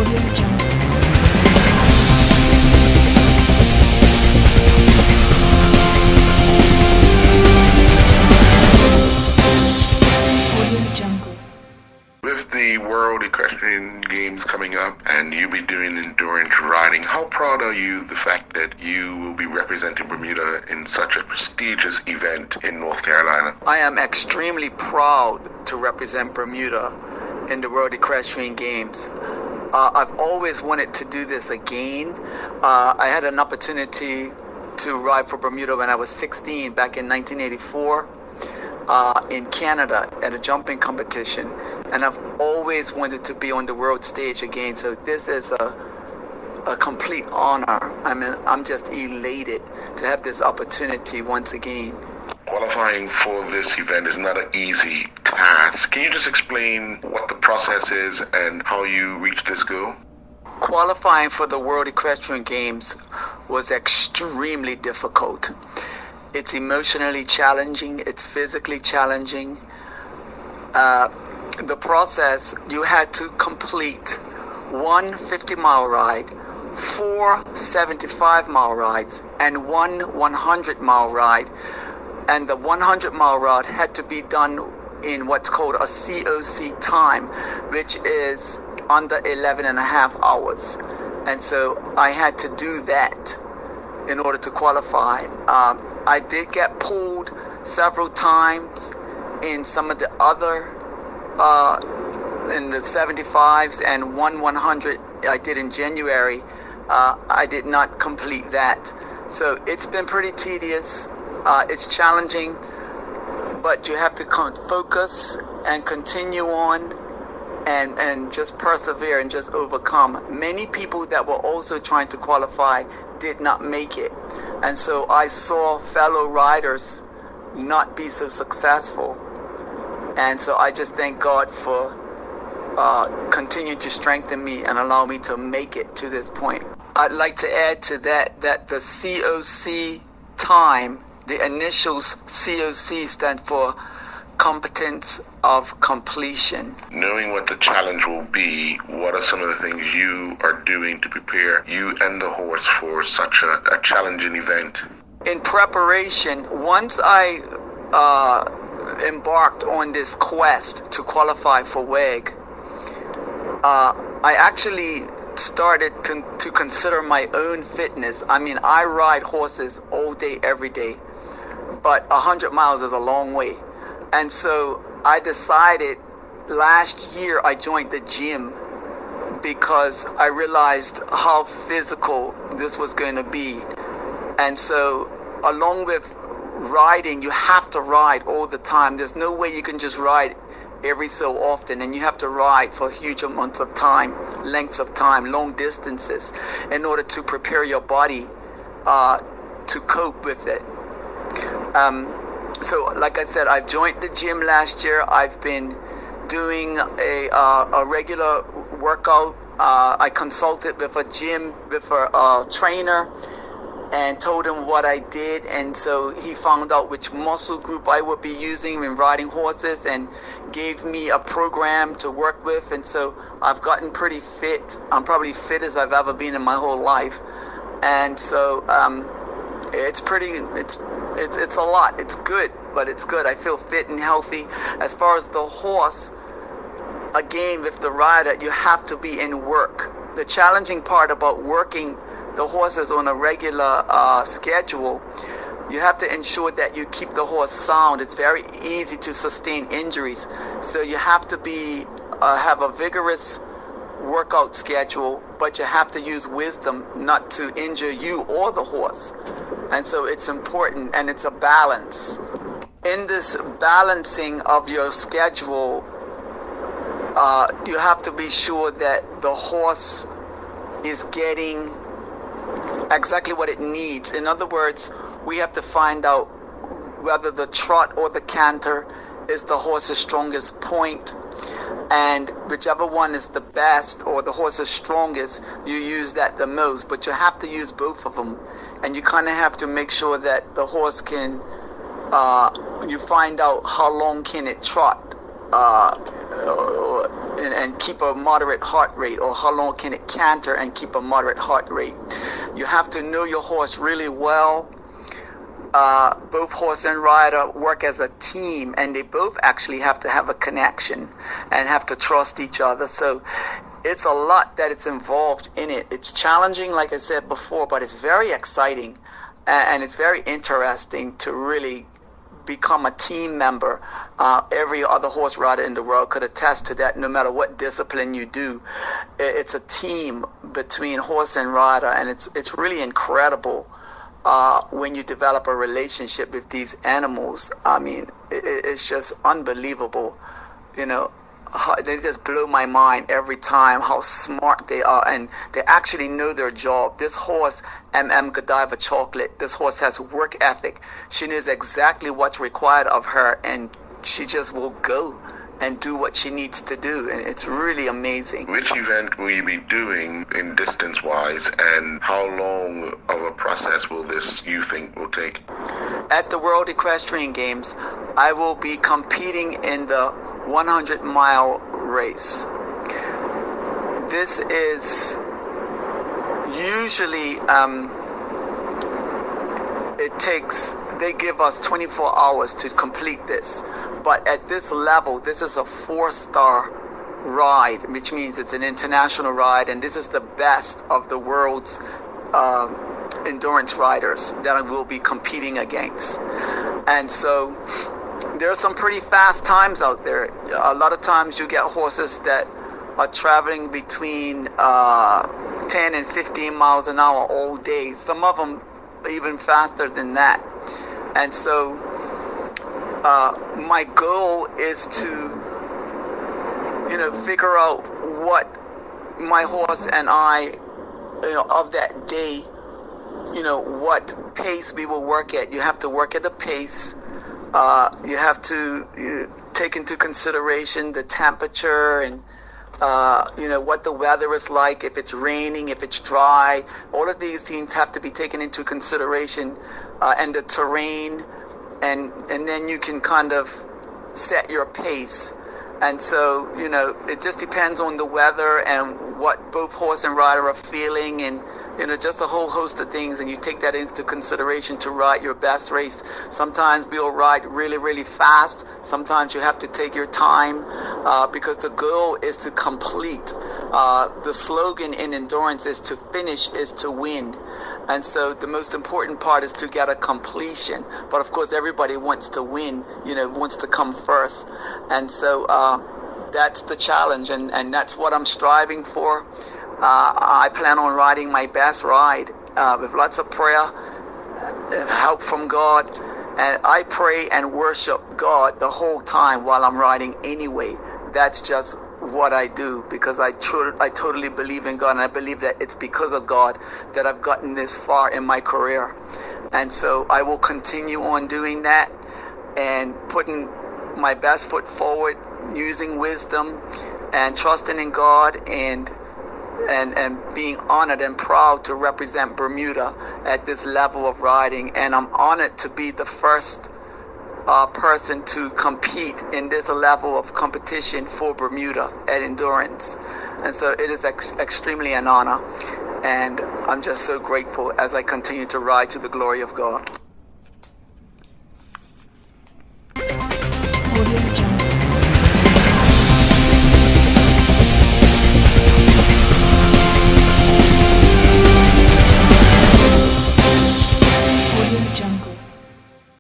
With the World Equestrian Games coming up and you be doing endurance riding, how proud are you the fact that you will be representing Bermuda in such a prestigious event in North Carolina? I am extremely proud to represent Bermuda in the World Equestrian Games. I've always wanted to do this again. I had an opportunity to ride for Bermuda when I was 16 back in 1984 in Canada at a jumping competition. And I've always wanted to be on the world stage again. So this is a complete honor. I mean, I'm just elated to have this opportunity once again. Qualifying for this event is not an easy task. Can you just explain what the process is and how you reach this goal? Qualifying for the World Equestrian Games was extremely difficult. It's emotionally challenging. It's physically challenging. The process, you had to complete one 50-mile ride, 4 75-mile rides, and one 100-mile ride. And the 100-mile ride had to be done in what's called a COC time, which is under 11 and a half hours. And so I had to do that in order to qualify. I did get pulled several times in some of the other in the 75s, and 100 I did in January. I did not complete that. So it's been pretty tedious. It's challenging, but you have to focus and continue on and just persevere and just overcome. Many people that were also trying to qualify did not make it. And so I saw fellow riders not be so successful. And so I just thank God for continue to strengthen me and allow me to make it to this point. I'd like to add to that the COC time, the initials COC stand for competence of completion. Knowing what the challenge will be, what are some of the things you are doing to prepare you and the horse for such a challenging event? In preparation, once I embarked on this quest to qualify for WEG, I actually started to consider my own fitness. I mean, I ride horses all day, every day, but 100 miles is a long way. And so I decided last year I joined the gym because I realized how physical this was going to be. And so along with riding, you have to ride all the time. There's no way you can just ride every so often, and you have to ride for huge amounts of time, lengths of time, long distances, in order to prepare your body to cope with it. So like I said, I joined the gym last year. I've been doing a regular workout. I consulted with a trainer and told him what I did, and so he found out which muscle group I would be using when riding horses and gave me a program to work with. And so I've gotten pretty fit. I'm probably fit as I've ever been in my whole life. And so it's a lot. It's good, but it's good. I feel fit and healthy. As far as the horse, again, with the rider, you have to be in work. The challenging part about working the horses on a regular schedule, you have to ensure that you keep the horse sound. It's very easy to sustain injuries, so you have to have a vigorous workout schedule, but you have to use wisdom not to injure you or the horse. And so it's important, and it's a balance. In this balancing of your schedule, you have to be sure that the horse is getting exactly what it needs. In other words, we have to find out whether the trot or the canter is the horse's strongest point, and whichever one is the best or the horse's strongest, you use that the most. But you have to use both of them, and you kind of have to make sure that the horse can you find out how long can it trot. and keep a moderate heart rate, or how long can it canter and keep a moderate heart rate. You have to know your horse really well. Both horse and rider work as a team, and they both actually have to have a connection and have to trust each other. So it's a lot that it's involved in it. It's challenging, like I said before, but it's very exciting, and it's very interesting to really become a team member. Every other horse rider in the world could attest to that. No matter what discipline you do, it's a team between horse and rider, and it's really incredible when you develop a relationship with these animals. I mean, it's just unbelievable. You know, they just blow my mind every time how smart they are, and they actually know their job. This horse, Godiva Chocolate, this horse has work ethic. She knows exactly what's required of her, and she just will go and do what she needs to do, and it's really amazing. Which event will you be doing in distance-wise, and how long of a process will this, you think, will take? At the World Equestrian Games, I will be competing in the 100-mile race. This is usually, they give us 24 hours to complete this. But at this level, this is a 4-star ride, which means it's an international ride, and this is the best of the world's endurance riders that I will be competing against. And so there are some pretty fast times out there. A lot of times you get horses that are traveling between 10 and 15 miles an hour all day. Some of them even faster than that. And so my goal is to, figure out what my horse and I, of that day, what pace we will work at. You have to work at a pace. You have to take into consideration the temperature and what the weather is like, if it's raining, if it's dry. All of these things have to be taken into consideration, and the terrain, and then you can kind of set your pace. And so, it just depends on the weather and what both horse and rider are feeling, and just a whole host of things, and you take that into consideration to ride your best race. Sometimes we'll ride really, really fast. Sometimes you have to take your time, because the goal is to complete. The slogan in endurance is to finish is to win. And so the most important part is to get a completion. But of course, everybody wants to win, wants to come first. And so that's the challenge, and that's what I'm striving for. I plan on riding my best ride with lots of prayer, help from God, and I pray and worship God the whole time while I'm riding anyway. That's just what I do, because I totally believe in God, and I believe that it's because of God that I've gotten this far in my career. And so I will continue on doing that and putting my best foot forward, using wisdom and trusting in God, and being honored and proud to represent Bermuda at this level of riding. And I'm honored to be the first person to compete in this level of competition for Bermuda at endurance. And so it is extremely an honor, and I'm just so grateful as I continue to ride to the glory of God. Jungle.